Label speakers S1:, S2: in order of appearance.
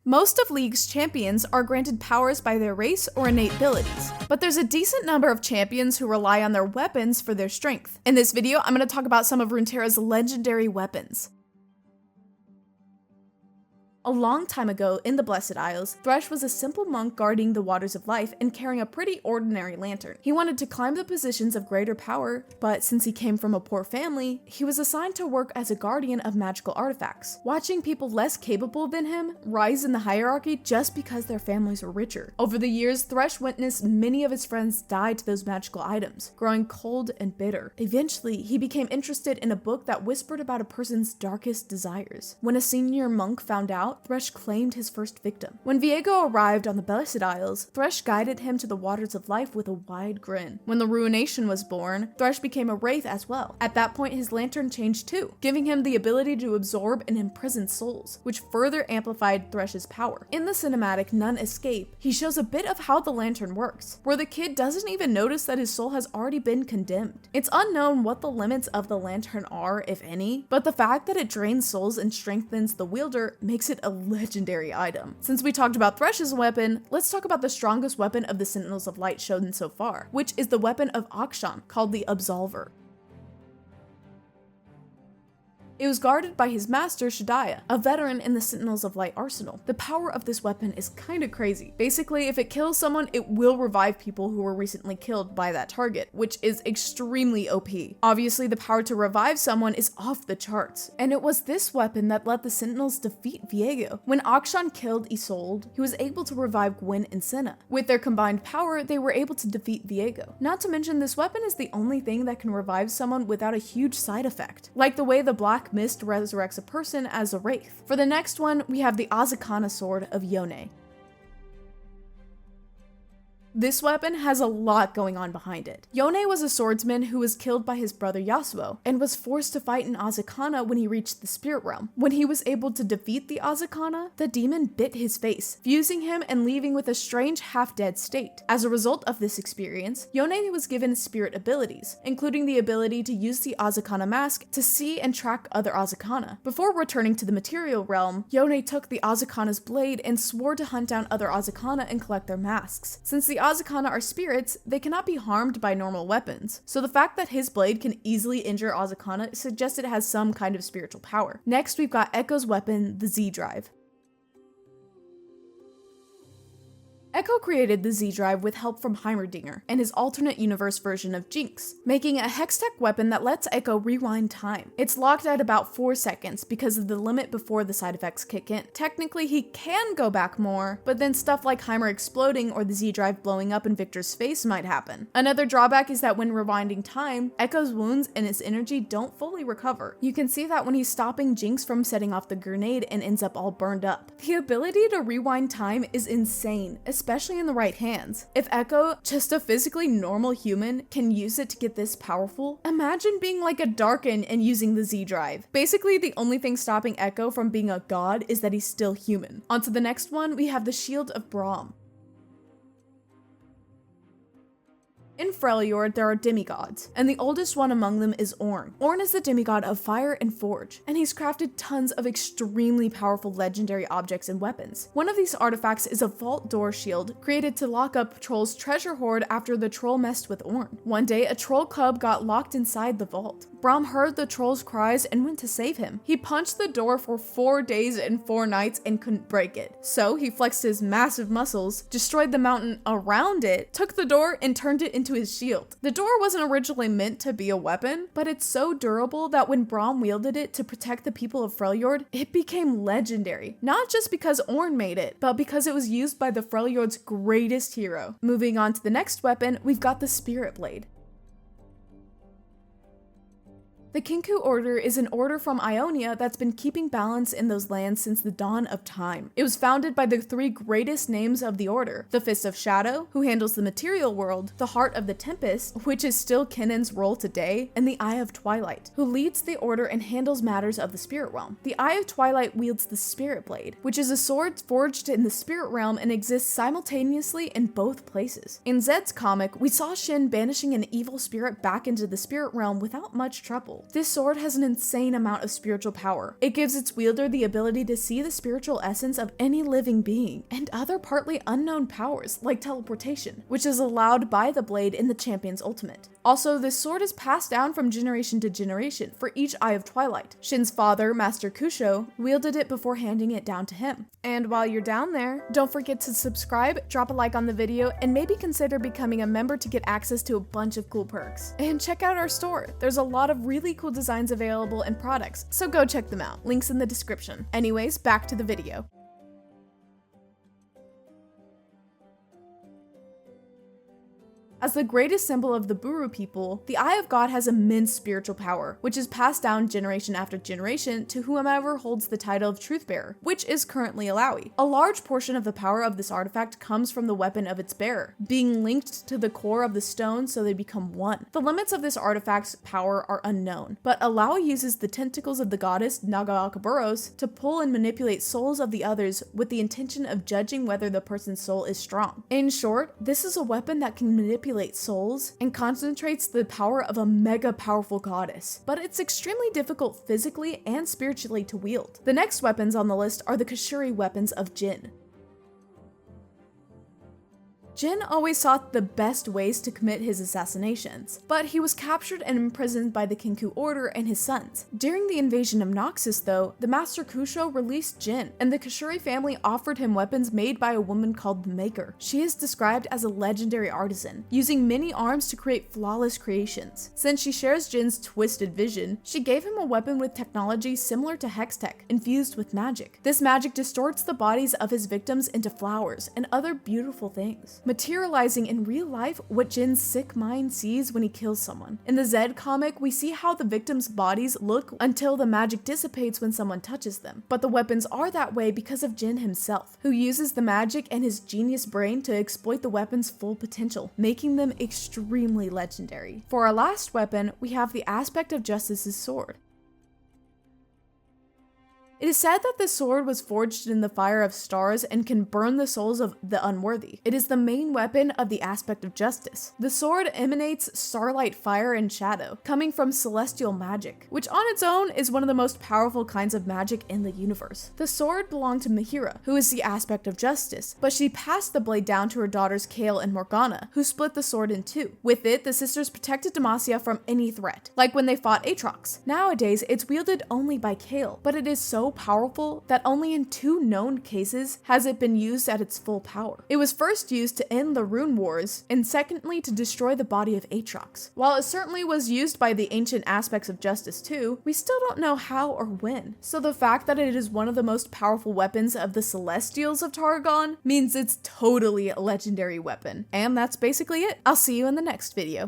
S1: Most of League's champions are granted powers by their race or innate abilities, but there's a decent number of champions who rely on their weapons for their strength. In this video, I'm going to talk about some of Runeterra's legendary weapons. A long time ago, in the Blessed Isles, Thresh was a simple monk guarding the waters of life and carrying a pretty ordinary lantern. He wanted to climb the positions of greater power, but since he came from a poor family, he was assigned to work as a guardian of magical artifacts, watching people less capable than him rise in the hierarchy just because their families were richer. Over the years, Thresh witnessed many of his friends die to those magical items, growing cold and bitter. Eventually, he became interested in a book that whispered about a person's darkest desires. When a senior monk found out, Thresh claimed his first victim. When Viego arrived on the Blessed Isles, Thresh guided him to the waters of life with a wide grin. When the Ruination was born, Thresh became a wraith as well. At that point, his lantern changed too, giving him the ability to absorb and imprison souls, which further amplified Thresh's power. In the cinematic None Escape, he shows a bit of how the lantern works, where the kid doesn't even notice that his soul has already been condemned. It's unknown what the limits of the lantern are, if any, but the fact that it drains souls and strengthens the wielder makes it a legendary item. Since we talked about Thresh's weapon, let's talk about the strongest weapon of the Sentinels of Light shown so far, which is the weapon of Akshan, called the Absolver. It was guarded by his master, Shadaya, a veteran in the Sentinels of Light arsenal. The power of this weapon is kinda crazy. Basically, if it kills someone, it will revive people who were recently killed by that target, which is extremely OP. Obviously, the power to revive someone is off the charts, and it was this weapon that let the Sentinels defeat Viego. When Akshan killed Isolde, he was able to revive Gwen and Senna. With their combined power, they were able to defeat Viego. Not to mention, this weapon is the only thing that can revive someone without a huge side effect, like the way the Black Mist resurrects a person as a wraith. For the next one, we have the Azakana sword of Yone. This weapon has a lot going on behind it. Yone was a swordsman who was killed by his brother Yasuo, and was forced to fight in Azakana when he reached the spirit realm. When he was able to defeat the Azakana, the demon bit his face, fusing him and leaving with a strange half-dead state. As a result of this experience, Yone was given spirit abilities, including the ability to use the Azakana mask to see and track other Azakana. Before returning to the material realm, Yone took the Azakana's blade and swore to hunt down other Azakana and collect their masks. Since the Azakana are spirits, they cannot be harmed by normal weapons, so the fact that his blade can easily injure Azakana suggests it has some kind of spiritual power. Next, we've got Echo's weapon, the Z-Drive. Echo created the Z-Drive with help from Heimerdinger and his alternate universe version of Jinx, making a Hextech weapon that lets Echo rewind time. It's locked at about 4 seconds because of the limit before the side effects kick in. Technically, he can go back more, but then stuff like Heimer exploding or the Z-Drive blowing up in Victor's face might happen. Another drawback is that when rewinding time, Echo's wounds and his energy don't fully recover. You can see that when he's stopping Jinx from setting off the grenade and ends up all burned up. The ability to rewind time is insane, especially in the right hands. If Echo, just a physically normal human, can use it to get this powerful, imagine being like a Darkin and using the Z-Drive. Basically, the only thing stopping Echo from being a god is that he's still human. On to the next one, we have the Shield of Braum. In Freljord, there are demigods, and the oldest one among them is Ornn. Ornn is the demigod of fire and forge, and he's crafted tons of extremely powerful legendary objects and weapons. One of these artifacts is a vault door shield created to lock up Troll's treasure hoard after the troll messed with Ornn. One day, a troll cub got locked inside the vault. Braum heard the troll's cries and went to save him. He punched the door for 4 days and 4 nights and couldn't break it. So he flexed his massive muscles, destroyed the mountain around it, took the door and turned it into his shield. The door wasn't originally meant to be a weapon, but it's so durable that when Braum wielded it to protect the people of Freljord, it became legendary. Not just because Ornn made it, but because it was used by the Freljord's greatest hero. Moving on to the next weapon, we've got the Spirit Blade. The Kinku Order is an order from Ionia that's been keeping balance in those lands since the dawn of time. It was founded by the 3 greatest names of the order: the Fist of Shadow, who handles the material world, the Heart of the Tempest, which is still Kennen's role today, and the Eye of Twilight, who leads the order and handles matters of the spirit realm. The Eye of Twilight wields the Spirit Blade, which is a sword forged in the spirit realm and exists simultaneously in both places. In Zed's comic, we saw Shin banishing an evil spirit back into the spirit realm without much trouble. This sword has an insane amount of spiritual power. It gives its wielder the ability to see the spiritual essence of any living being, and other partly unknown powers like teleportation, which is allowed by the blade in the champion's ultimate. Also, this sword is passed down from generation to generation for each Eye of Twilight. Shin's father, Master Kusho, wielded it before handing it down to him. And while you're down there, don't forget to subscribe, drop a like on the video, and maybe consider becoming a member to get access to a bunch of cool perks. And check out our store. There's a lot of really cool designs available and products, so go check them out. Links in the description. Anyways, back to the video. As the greatest symbol of the Buru people, the Eye of God has immense spiritual power, which is passed down generation after generation to whomever holds the title of Truthbearer, which is currently Alawi. A large portion of the power of this artifact comes from the weapon of its bearer, being linked to the core of the stone so they become one. The limits of this artifact's power are unknown, but Alawi uses the tentacles of the goddess Naga Akaburos to pull and manipulate souls of the others with the intention of judging whether the person's soul is strong. In short, this is a weapon that can manipulate souls and concentrates the power of a mega powerful goddess, but it's extremely difficult physically and spiritually to wield. The next weapons on the list are the Kashuri weapons of Jin. Jin always sought the best ways to commit his assassinations, but he was captured and imprisoned by the Kinku Order and his sons. During the invasion of Nexus, though, the Master Kusho released Jin, and the Kashuri family offered him weapons made by a woman called the Maker. She is described as a legendary artisan, using many arms to create flawless creations. Since she shares Jin's twisted vision, she gave him a weapon with technology similar to Hextech, infused with magic. This magic distorts the bodies of his victims into flowers and other beautiful things, materializing in real life what Jin's sick mind sees when he kills someone. In the Zed comic, we see how the victims' bodies look until the magic dissipates when someone touches them. But the weapons are that way because of Jin himself, who uses the magic and his genius brain to exploit the weapon's full potential, making them extremely legendary. For our last weapon, we have the Aspect of Justice's sword. It is said that this sword was forged in the fire of stars and can burn the souls of the unworthy. It is the main weapon of the Aspect of Justice. The sword emanates starlight fire and shadow, coming from celestial magic, which on its own is one of the most powerful kinds of magic in the universe. The sword belonged to Mihira, who is the Aspect of Justice, but she passed the blade down to her daughters Kale and Morgana, who split the sword in two. With it, the sisters protected Demacia from any threat, like when they fought Aatrox. Nowadays, it's wielded only by Kale, but it is so powerful that only in 2 known cases has it been used at its full power. It was first used to end the Rune Wars, and secondly to destroy the body of Aatrox. While it certainly was used by the ancient Aspects of Justice too, we still don't know how or when. So the fact that it is one of the most powerful weapons of the Celestials of Targon means it's totally a legendary weapon. And that's basically it. I'll see you in the next video.